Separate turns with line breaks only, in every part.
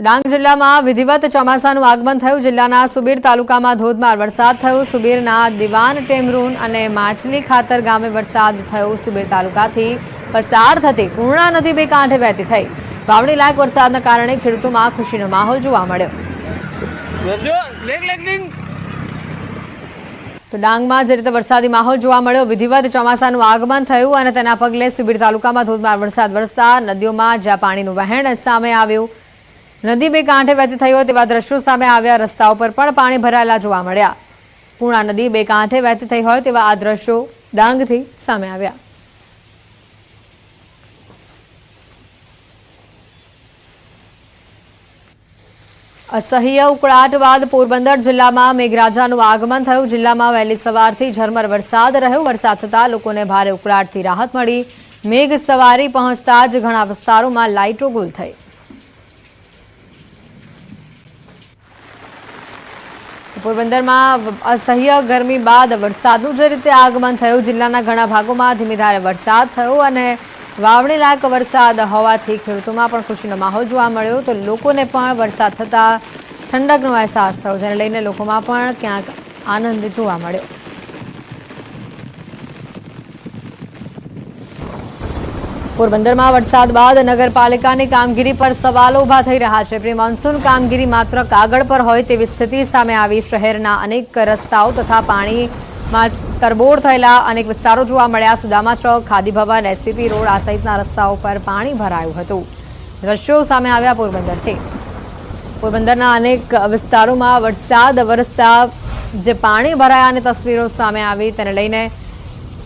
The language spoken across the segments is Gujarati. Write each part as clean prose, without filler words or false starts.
ડાંગ જિલ્લામાં વિધિવત ચોમાસાનું આગમન થયું। જિલ્લાના સુબીર તાલુકામાં ધોધમાર વરસાદ થયો। સુબીરના દિવાન ટેમરૂન અને માછલી ખાતર ગામે વરસાદ થયો। સુબીર તાલુકાથી પસાર થતી પૂર્ણા નદી બે કાંઠે વહેતી થઈ। વાવણી લાયક વરસાદના કારણે ખેડૂતોમાં ખુશીનો માહોલ જોવા મળ્યો। તો ડાંગમાં જે રીતે વરસાદી માહોલ જોવા મળ્યો, વિધિવત ચોમાસાનું આગમન થયું અને તેના પગલે સુબીર તાલુકામાં ધોધમાર વરસાદ વરસતા નદીઓમાં જ્યાં પાણીનું વહેણ સામે આવ્યું, નદી બે કાંઠે વહેતી થઈ હોય તેવા દ્રશ્યો સામે આવ્યા। રસ્તાઓ પર પણ પાણી ભરાયેલા જોવા મળ્યા। પૂર્ણા નદી બે કાંઠે વહેતી થઈ હોય તેવા આ દ્રશ્યો ડાંગથી સામે આવ્યા। असह्य उकळाट बाद पोरबंदर जिल्लाમાં મેઘરાજાનું આગમન થયું। જિલ્લામાં વહેલી સવારથી ઝરમર વરસાદ રહ્યો। વરસાદ થતા લોકોને ભારે ઉકળાટથી રાહત મળી। મેઘ સવારી પહોંચતા જ ઘણા વિસ્તારોમાં લાઇટો ગુલ થઈ। પોરબંદરમાં અસહ્ય ગરમી બાદ વરસાદનું જે રીતે આગમન થયું, જિલ્લાના ઘણા ભાગોમાં ધીમી ધારે વરસાદ થયો અને વાવણી લાયક વરસાદ હોવાથી ખેડૂતોમાં પણ ખુશીનો માહોલ જોવા મળ્યો। તો લોકોને પણ વરસાદ થતા ઠંડકનો અહેસાસ થયો, જેને લઈને લોકોમાં પણ ક્યાંક આનંદ જોવા મળ્યો। પોરબંદરમાં વરસાદ બાદ નગરપાલિકાની કામગીરી પર સવાલો ઉભા થઈ રહ્યા છે। પ્રી મોન્સૂન કામગીરી માત્ર કાગળ પર હોય તેવી સ્થિતિ સામે આવી। શહેરના અનેક રસ્તાઓ તથા પાણીમાં તરબોળ થયેલા અનેક વિસ્તારો જોવા મળ્યા। સુદામા ચોક, ખાદી ભવન, એસપીપી રોડ આ સહિતના રસ્તાઓ પર પાણી ભરાયું હતું। દ્રશ્યો સામે આવ્યા પોરબંદરથી। પોરબંદરના અનેક વિસ્તારોમાં વરસાદ વરસતા જે પાણી ભરાયાની તસવીરો સામે આવી, તેને લઈને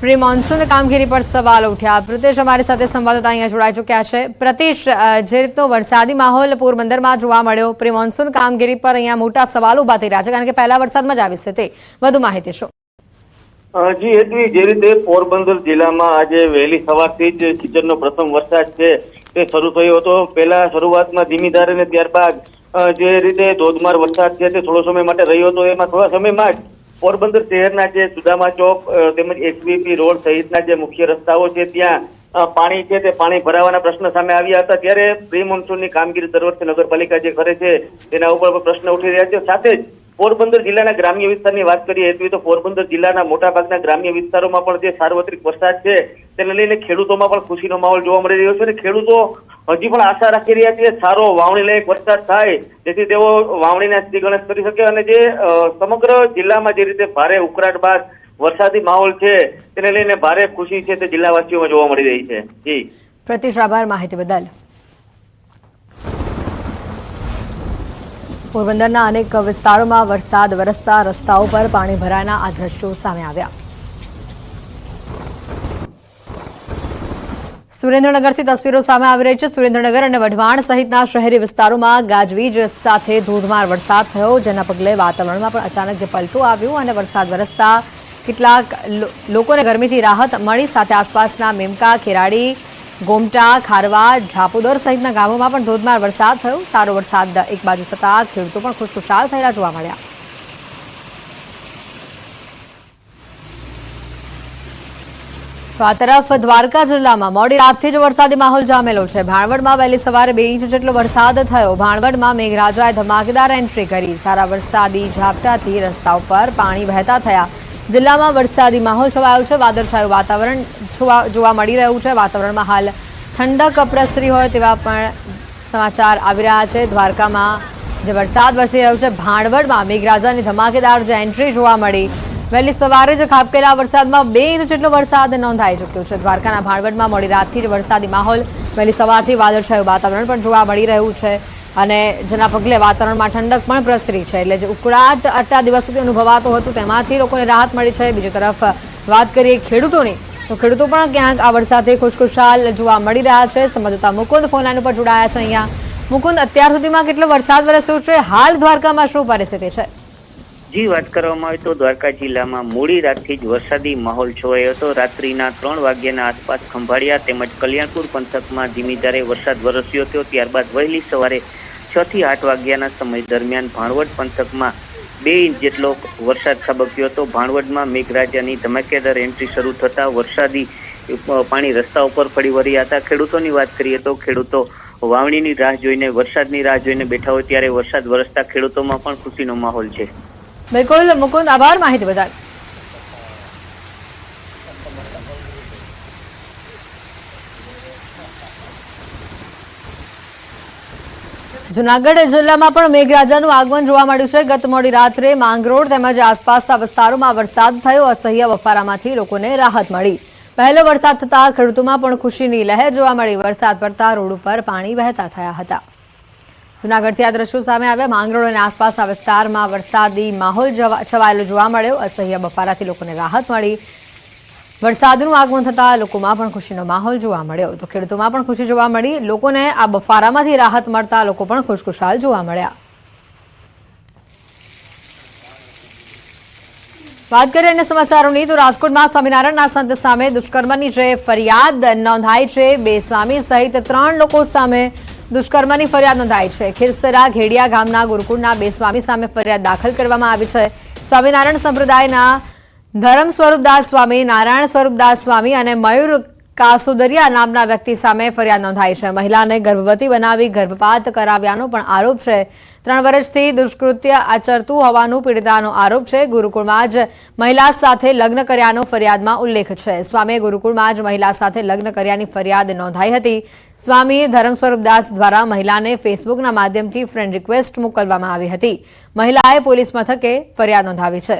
પ્રી મોન્સૂન કામગીરી પર સવાલ ઉઠ્યા। પ્રતિશ અમારી સાથે સંવાદદાતા અહીંયા જોડાઈ ચૂક્યા છે। પ્રતિશ, જે રીતનો વરસાદી માહોલ પોરબંદરમાં જોવા મળ્યો, પ્રી મોન્સૂન કામગીરી પર અહીંયા મોટા સવાલો ઉભા થઈ રહ્યા છે, કારણ કે પહેલા વરસાદમાં જ આવી સ્થિતિ, વધુ માહિતી શું?
જી હેતવી, જે રીતે પોરબંદર જિલ્લામાં આજે વહેલી સવારથી જ સિઝનનો પ્રથમ વરસાદ છે તે શરૂ થયો હતો। પહેલા શરૂઆતમાં ધીમી ધારે અને ત્યારબાદ જે રીતે ધોધમાર વરસાદ છે તે થોડો સમય માટે રહ્યો હતો। એમાં થોડા સમયમાં જ પોરબંદર શહેરના જે સુદામા ચોક તેમજ એસવીપી રોડ સહિતના જે મુખ્ય રસ્તાઓ છે ત્યાં પાણી છે તે પાણી ભરાવાના પ્રશ્ન સામે આવ્યા હતા। ત્યારે પ્રી મોન્સૂનની કામગીરી દર વર્ષે નગરપાલિકા જે કરે છે તેના ઉપર પ્રશ્ન ઉઠી રહ્યા છે। સાથે જ પોરબંદર જિલ્લાના ગ્રામ્ય વિસ્તારની વાત કરીએ તો પોરબંદર જિલ્લાના મોટાભાગના ગ્રામ્ય વિસ્તારોમાં પણ જે સાર્વત્રિક વરસાદ છે તેને લઈને ખેડૂતોમાં પણ ખુશીનો માહોલ જોવા મળી રહ્યો છે અને ખેડૂતો હજી પણ આશા રાખી રહ્યા છે સારો વાવણી લાયક વરસાદ થાય જેથી તેઓ વાવણીના શ્રીગણેશ કરી શકે અને જે સમગ્ર જિલ્લામાં જે રીતે ભારે ઉકળાટ બાદ વરસાદી માહોલ છે તેને લઈને ભારે ખુશી છે તે જિલ્લાવાસીઓમાં જોવા મળી રહી છે। જી
પ્રતિશ, આભાર માહિતી બદલ। પોરબંદરના અનેક વિસ્તારોમાં વરસાદ વરસતા રસ્તાઓ પર પાણી ભરાયાના આ દ્રશ્યો સામે આવ્યા। સુરેન્દ્રનગરથી તસવીરો સામે આવી રહી છે। સુરેન્દ્રનગર અને વઢવાણ સહિતના શહેરી વિસ્તારોમાં ગાજવીજ સાથે ધોધમાર વરસાદ થયો, જેના પગલે વાતાવરણમાં પણ અચાનક જે પલટો આવ્યો અને વરસાદ વરસતા કેટલાક લોકોને ગરમીથી રાહત મળી। સાથે આસપાસના મેમકા, ખેરાડી, ગોમટા, ખારવા, ઝાપુદર સહિતના ગામોમાં પણ ધોધમાર વરસાદ થયો। સારો વરસાદ એક બાજુ થતા ખેડૂતો પણ ખુશખુશાલ થયેલા જોવા મળ્યા। તો આ તરફ દ્વારકા જિલ્લામાં મોડી રાતથી જ વરસાદી માહોલ જામેલો છે। ભાણવડમાં વહેલી સવારે 2 ઇંચ જેટલો વરસાદ થયો। ભાણવડમાં મેઘરાજાએ ધમાકેદાર એન્ટ્રી કરી। સારા વરસાદી ઝાપટાથી રસ્તાઓ પર પાણી વહેતા થયા। જિલ્લામાં વરસાદી માહોલ છવાયો છે। વાદળછાયું વાતાવરણ જોવા મળી રહ્યું છે। વાતાવરણમાં હાલ ઠંડક પ્રસરી હોય તેવા પણ સમાચાર આવી રહ્યા છે। દ્વારકામાં જે વરસાદ વરસી રહ્યો છે, ભાણવડમાં મેઘરાજાની ધમાકેદાર જે એન્ટ્રી જોવા મળી। વહેલી સવારે જ ખાબકેલા વરસાદમાં 2 ઇંચ જેટલો વરસાદ નોંધાઈ ચૂક્યો છે। દ્વારકાના ભાણવડમાં મોડી રાતથી જ વરસાદી માહોલ, વહેલી સવારથી વાદળછાયું વાતાવરણ પણ જોવા મળી રહ્યું છે અને જેના પગલે વાતાવરણમાં ઠંડક પણ પ્રસરી છે। એટલે જે ઉકળાટ આટલા દિવસોથી અનુભવાતો હતું તેમાંથી લોકોને રાહત મળી છે। બીજી તરફ વાત કરીએ ખેડૂતોની, તો ખેડૂતો પણ ક્યાંક આ વરસાદથી ખુશખુશાલ જોવા મળી રહ્યા છે। સંવાદદાતા મુકુંદ ફોન લાઈન ઉપર જોડાયા છે અહીંયા। મુકુંદ, અત્યાર સુધીમાં કેટલો વરસાદ વરસ્યો છે? હાલ દ્વારકામાં શું પરિસ્થિતિ છે?
જી, વાત કરવામાં આવે તો દ્વારકા જિલ્લામાં મોડી રાતથી જ વરસાદી માહોલ છવાયો હતો। રાત્રિના 3 વાગ્યાના આસપાસ ખંભાળિયા તેમજ કલ્યાણપુર પંથકમાં ધીમી ધારે વરસાદ વરસ્યો હતો। ત્યારબાદ વહેલી સવારે 6 થી 8 વાગ્યાના સમય દરમિયાન ભાણવડ પંથકમાં 2 ઇંચ જેટલો વરસાદ ખાબક્યો હતો। ભાણવડમાં મેઘરાજાની ધમાકેદાર એન્ટ્રી શરૂ થતા વરસાદી પાણી રસ્તા ઉપર ફરી વળ્યા હતા। ખેડૂતોની વાત કરીએ તો ખેડૂતો વાવણીની રાહ જોઈને, વરસાદની રાહ જોઈને બેઠા હોય ત્યારે વરસાદ વરસતા ખેડૂતોમાં પણ ખુશીનો માહોલ છે.
બિલકુલ મુકુંદ, આભાર માહિતી બદલ. જૂનાગઢ જિલ્લામાં પણ મેઘરાજાનું આગમન જોવા મળ્યું છે. ગત મોડી રાત્રે માંગરોળ તેમજ આસપાસના વિસ્તારોમાં વરસાદ થયો. અસહ્ય બફારામાંથી લોકોને રાહત મળી. પહેલો વરસાદ થતા ખેડૂતોમાં પણ ખુશીની લહેર જોવા મળી. વરસાદ પડતા રોડ ઉપર પાણી વહેતા થયા હતા. જૂનાગઢથી આ દ્રશ્યો સામે આવ્યા. માંગરોળ અને આસપાસના વિસ્તારમાં વરસાદી માહોલ છવાયેલો જોવા મળ્યો. અસહ્ય બફારાથી લોકોને રાહત મળી. વરસાદનું આગમન થતાં લોકોમાં પણ ખુશીનો માહોલ જોવા મળ્યો. તો ખેડૂતોમાં પણ ખુશી જોવા મળી. લોકોને આ બફારામાંથી રાહત મળતા લોકો પણ ખુશખુશાલ જોવા મળ્યા. વાત કરીએ અન્ય સમાચારોની તો રાજકોટમાં સ્વામિનારાયણના સંત સામે દુષ્કર્મની જે ફરિયાદ નોંધાઈ છે, 2 સ્વામી સહિત 3 લોકો સામે દુષ્કર્મની ફરિયાદ નોંધાઈ છે. ખીરસરા ઘેડિયા ગામના ગુરુકુળના 2 સ્વામી સામે ફરિયાદ દાખલ કરવામાં આવી છે. સ્વામિનારાયણ સંપ્રદાયના ધર્મ સ્વરૂપદાસ સ્વામી, નારાયણ સ્વરૂપદાસ સ્વામી અને મયુર કાસોદરિયા નામના વ્યક્તિ સામે ફરિયાદ નોંધાઈ છે. મહિલાને ગર્ભવતી બનાવી ગર્ભપાત કરાવ્યાનો પણ આરોપ છે. 3 વર્ષથી દુષ્કૃત્ય આચરતું હોવાનું પીડિતાનો આરોપ છે. ગુરુકુળમાં જ મહિલા સાથે લગ્ન કર્યાનો ફરિયાદમાં ઉલ્લેખ છે. સ્વામીએ ગુરુકુળમાં જ મહિલા સાથે લગ્ન કર્યાની ફરિયાદ નોંધાઈ હતી. સ્વામી ધર્મ સ્વરૂપદાસ દ્વારા મહિલાને ફેસબુકના માધ્યમથી ફ્રેન્ડ રિક્વેસ્ટ મોકલવામાં આવી હતી. મહિલાએ પોલીસ મથકે ફરિયાદ નોંધાવી છે.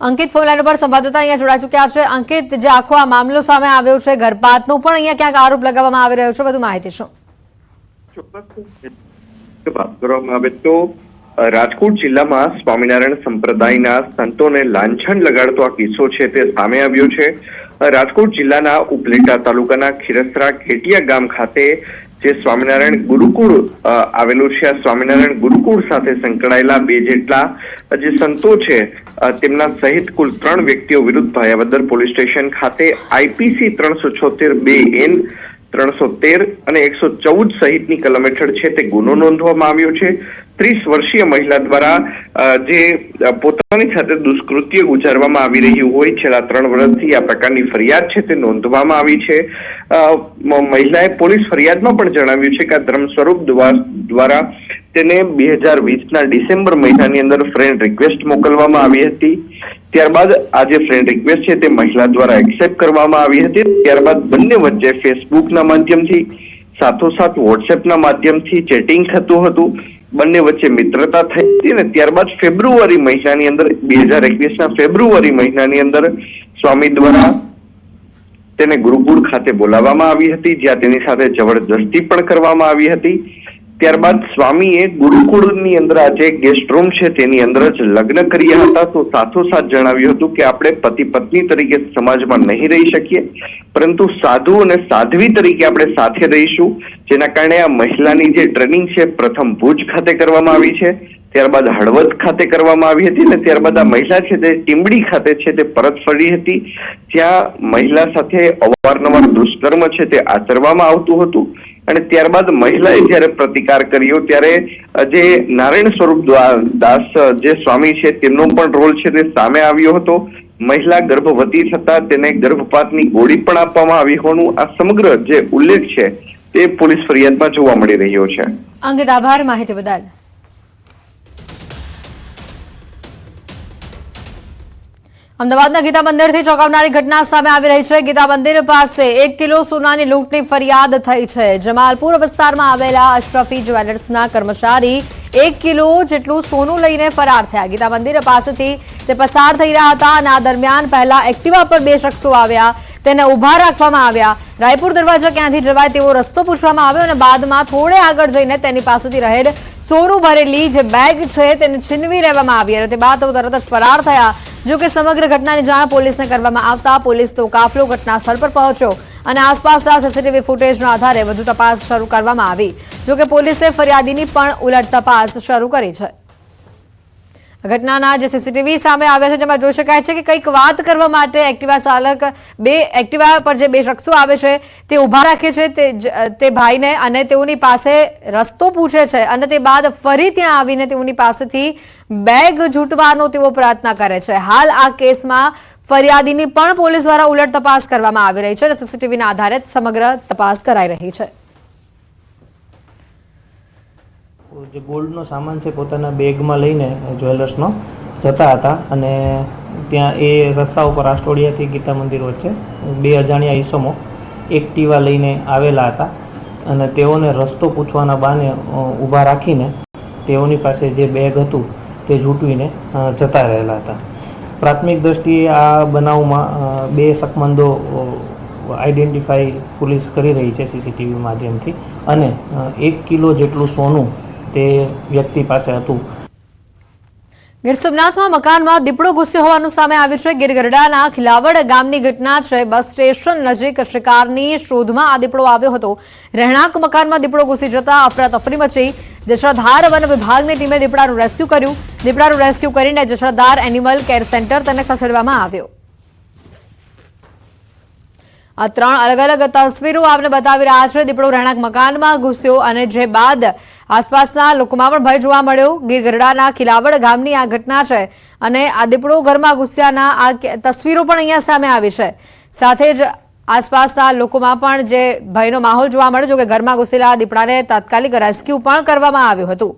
અંકિત ફોનલાઈન પર સંવાદદાતા અહીંયા જોડાઈ ચૂક્યા છે. અંકિત, જે આખો આ મામલો સામે આવ્યો છે ગર્ભપાતનો, પણ અહીંયા ક્યાંક આરોપ લગાવવામાં આવી રહ્યો છે, વધુ માહિતી શું?
ચોક્કસ વાત કરવામાં આવે તો રાજકોટ જિલ્લામાં સ્વામિનારાયણ સંપ્રદાયના સંતોને લાંછન લગાડતો આ કિસ્સો છે તે સામે આવ્યો છે. રાજકોટ જિલ્લાના ઉપલેટા તાલુકાના ખીરસરા ઘેટિયા ગામ ખાતે જે સ્વામિનારાયણ ગુરુકુળ આવેલું છે, આ સ્વામિનારાયણ ગુરુકુળ સાથે સંકળાયેલા 2 જેટલા જે સંતો છે તેમના સહિત કુલ 3 વ્યક્તિઓ વિરુદ્ધ ભાયાવદર પોલીસ સ્ટેશન ખાતે IPC 376(2)N 313 અને 114 સહિતની કલમ હેઠળ છે તે ગુનો નોંધવામાં આવ્યો છે. 30 વર્ષીય મહિલા દ્વારા જે પોતાની સાથે દુષ્કૃત્ય ગુજારવામાં આવી રહ્યું હોય છેલ્લા 3 વર્ષથી આ પ્રકારની ફરિયાદ છે તે નોંધવામાં આવી છે. મહિલાએ પોલીસ ફરિયાદમાં પણ જણાવ્યું છે કે આ ધર્મ સ્વરૂપ દ્વારા તેને 2020ના ડિસેમ્બર મહિનાની અંદર ફ્રેન્ડ રિક્વેસ્ટ મોકલવામાં આવી હતી. ત્યારબાદ આ જે ફ્રેન્ડ રિક્વેસ્ટ છે તે મહિલા દ્વારા એક્સેપ્ટ કરવામાં આવી હતી. ત્યારબાદ બંને વચ્ચે ફેસબુકના માધ્યમથી સાથોસાથ વોટ્સએપના માધ્યમથી ચેટિંગ થતું હતું. બંને વચ્ચે મિત્રતા થઈ હતી અને ત્યારબાદ ફેબ્રુઆરી મહિનાની અંદર 2021ના ફેબ્રુઆરી મહિનાની અંદર સ્વામી દ્વારા તેને ગુરુકુળ ખાતે બોલાવવામાં આવી હતી, જ્યાં તેની સાથે જબરદસ્તી પણ કરવામાં આવી હતી. ત્યારબાદ સ્વામીએ ગુરુકુળની અંદર આ જે ગેસ્ટ રૂમ છે તેની અંદર જ લગ્ન કર્યા હતા. તો સાથોસાથ જણાવ્યું હતું કે આપણે પતિ પત્ની તરીકે સમાજમાં નહીં રહી શકીએ, પરંતુ સાધુ અને સાધ્વી તરીકે આપણે સાથે રહીશું. જેના કારણે આ મહિલાની જે ટ્રેનિંગ છે પ્રથમ ભુજ ખાતે કરવામાં આવી છે, ત્યારબાદ હળવદ ખાતે કરવામાં આવી હતી અને ત્યારબાદ આ મહિલા છે તે ટીંબડી ખાતે છે તે પરત ફરી હતી, જ્યાં મહિલા સાથે અવારનવાર દુષ્કર્મ છે તે આચરવામાં આવતું હતું. અને ત્યારબાદ મહિલાએ જયારે પ્રતિકાર કર્યો ત્યારે જે નારાયણ સ્વરૂપ દાસ જે સ્વામી છે તેમનો પણ રોલ છે તે સામે આવ્યો હતો. મહિલા ગર્ભવતી થતા તેને ગર્ભપાતની ગોળી પણ આપવામાં આવી હોવાનું આ સમગ્ર જે ઉલ્લેખ છે તે પોલીસ ફરિયાદમાં જોવા મળી રહ્યો છે.
અંકિત, આભાર માહિતી બદલ. અમદાવાદના ગીતા મંદિરથી ચોંકાવનારી ઘટના સામે આવી રહી છે. ગીતા મંદિર પાસે 1 કિલો સોનાની લૂંટની ફરિયાદ થઈ છે. જમાલપુર વિસ્તારમાં આવેલા અશરફી જ્વેલર્સના કર્મચારી 1 કિલો જેટલું સોનું લઈને ફરાર થયા. ગીતા મંદિર પાસેથી તે પસાર થઈ રહ્યા હતા અને આ દરમિયાન પહેલા એક્ટિવા પર 2 શખ્સો આવ્યા, તેને ઉભા રાખવામાં આવ્યા. રાયપુર દરવાજા ક્યાંથી જવાય તેવો રસ્તો પૂછવામાં આવ્યો અને બાદમાં થોડે આગળ જઈને તેની પાસેથી રહેલ સોનું ભરેલી જે બેગ છે તેને છીનવી લેવામાં આવી અને તે બાદ તેઓ તરત જ ફરાર થયા. જો કે સમગ્ર ઘટનાની જાણ પોલીસને કરવામાં આવતા પોલીસ તો કાફલો ઘટના સ્થળ પર પહોંચ્યો અને આસપાસના સીસીટીવી ફૂટેજના આધારે વધુ તપાસ શરૂ કરવામાં આવી. જો કે પોલીસે ફરિયાદીની પણ ઉલટ તપાસ શરૂ કરી છે. ઘટનાના જે સીસીટીવી સામે આવ્યા છે જેમાં જોઈ શકાય છે કે કંઈક વાત કરવા માટે એક્ટિવા ચાલક એક્ટિવા પર જે 2 શખ્સો આવે છે તે ઉભા રાખે છે તે ભાઈને અને તેઓની પાસે રસ્તો પૂછે છે અને તે બાદ ફરી ત્યાં આવીને તેઓની પાસેથી બેગ ઝૂંટવાનો તેઓ પ્રયત્ન કરે છે. હાલ આ કેસમાં ફરિયાદીની પણ પોલીસ દ્વારા ઉલટ તપાસ કરવામાં આવી રહી છે અને સીસીટીવીના આધારે સમગ્ર તપાસ કરાઈ રહી છે.
જે ગોલ્ડનો સામાન છે પોતાના બેગમાં લઈને જ્વેલર્સનો જતા હતા અને ત્યાં એ રસ્તા ઉપર આસ્ટોડિયાથી ગીતા મંદિર વચ્ચે બે અજાણ્યા ઈસમો એક્ટિવા લઈને આવેલા હતા અને તેઓને રસ્તો પૂછવાના બહાને ઊભા રાખીને તેઓની પાસે જે બેગ હતું તે ઝૂંટવીને જતા રહેલા હતા. પ્રાથમિક દ્રષ્ટિએ આ બનાવમાં બે શકમંદો આઈડેન્ટિફાઈ પોલીસ કરી રહી છે સીસીટીવી માધ્યમથી અને 1 કિલો જેટલું સોનું તે વ્યક્તિ પાસે હતું.
ગીર સોમનાથમાં મકાનમાં દીપડો ઘૂસ્યો હોવાનું સામે આવ્યું છે. ગીર ગઢડાના ખિલાવડ ગામની ઘટના છે. બસ સ્ટેશન નજીક શિકારની શોધમાં આ દીપડો આવ્યો હતો. રહેણાંક મકાનમાં દીપડો ઘૂસી જતા અફરાતફરી મચી. જશરાધાર વન વિભાગની ટીમે દીપડાનું રેસ્ક્યુ કર્યું. દીપડાનું રેસ્ક્યુ કરીને જશરાધાર એનિમલ કેર સેન્ટર તેને ખસેડવામાં આવ્યો. આ 3 અલગ અલગ તસવીરો આપને બતાવી રહ્યા છે. દીપડો રહેણાંક મકાનમાં ઘૂસ્યો અને જે બાદ આસપાસના લોકોમાં પણ ભય જોવા મળ્યો. ગીર ગઢડાના ખિલાવડ ગામની આ ઘટના છે અને આ દીપડો ઘરમાં ઘૂસ્યાના આ તસવીરો પણ અહીંયા સામે આવી છે. સાથે જ આસપાસના લોકોમાં પણ જે ભયનો માહોલ જોવા મળ્યો. જો કે ઘરમાં ઘૂસેલા દીપડાને તાત્કાલિક રેસ્ક્યુ પણ કરવામાં આવ્યું હતું.